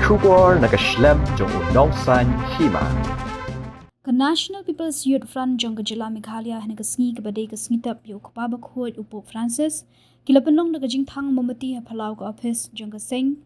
Shubor Nakashlem Jong Unong San Hima. The National People's Youth Front Jong Jila Meghalaya and Kasni Kabade Kasnitap Yok Babakhoid Upo Francis, Pynlong the Jingthang Mombati Phyllaw Ophis Jong Sing,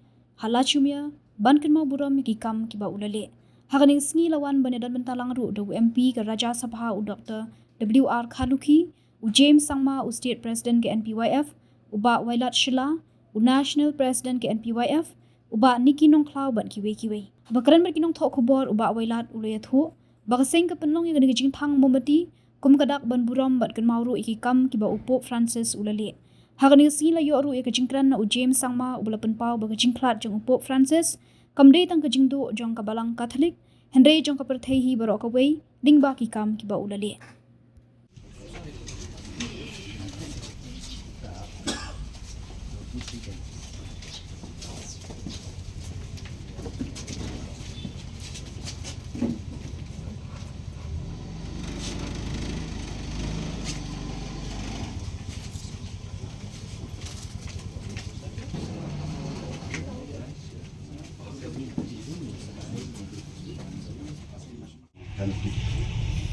Halachumia, Kynmaw Burom Kikam Kiba Ulale. Haganing Sni Lawan Benedan Bentalang Ru, the MP Raja Sabha Dr. W.R. Khaluki, James Sangma, State President Npyf, Uba Wailat Shila, National President Npyf, Uba Niki Nong Clow Ban Kiwe. Bakaran Berkinong Tok Kubor, Uba Wailat Ulayatho, Bakaseng Pynlong yang Jingthang Mombati, Kumkadak Ban Burom Kynmaw Ru Ikikam Kiba Upo Francis Ulale. Haganing Sni La Yoru Jingkran na James Sangma Ubalapenpau Bagajingklat Jong Upo Francis, Kamde Tang Kajingdo Jong Kabalang Catholic, Henry Jong Kaperthehi Barokaway, Dingba Kikam Kiba Ulale.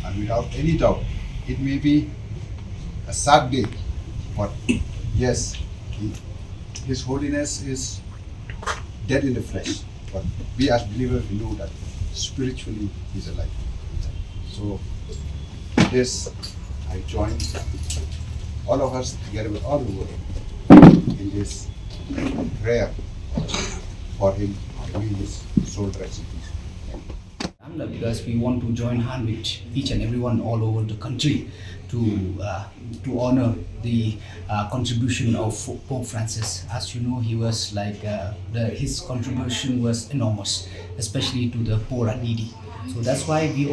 And without any doubt, it may be a sad day, but yes, His Holiness is dead in the flesh, but we as believers, we know that spiritually He's alive. So this, I join all of us together with all the world in this prayer for him, may his soul rest in peace. Because we want to join hand with each and everyone all over the country to honor the contribution of Pope Francis. As you know, he was like his contribution was enormous, especially to the poor and needy. So that's why we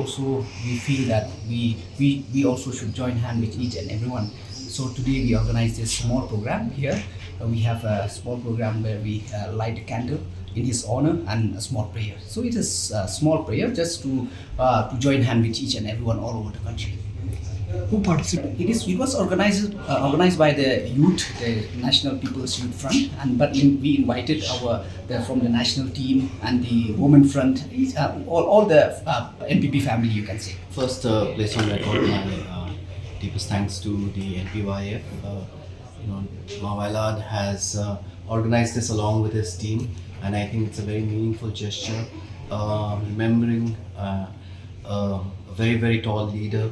feel that we also should join hand with each and everyone. So today we organize this small program here. We have a small program where we light a candle in his honor and a small prayer. So it is a small prayer just to join hand with each and everyone all over the country. Who participated? It was organized by the youth, the National People's Youth Front, we invited from the national team and the Women Front, all the NPP family, you can say. First, place on record my deepest thanks to the Npyf. Mawilad has organized this along with his team, and I think it's a very meaningful gesture, remembering a very, very tall leader,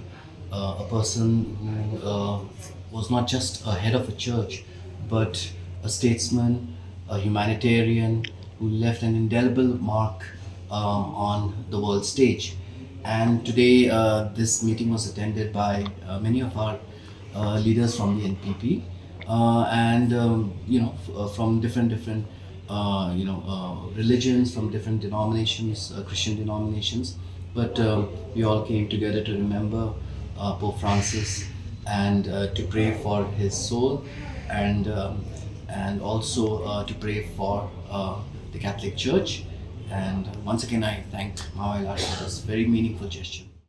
a person who was not just a head of a church, but a statesman, a humanitarian who left an indelible mark on the world stage. And today, this meeting was attended by many of our leaders from the NPP, from different religions, from different denominations, Christian denominations. But we all came together to remember Pope Francis and to pray for his soul, and also to pray for the Catholic Church. And once again, I thank Mawilad for this very meaningful gesture.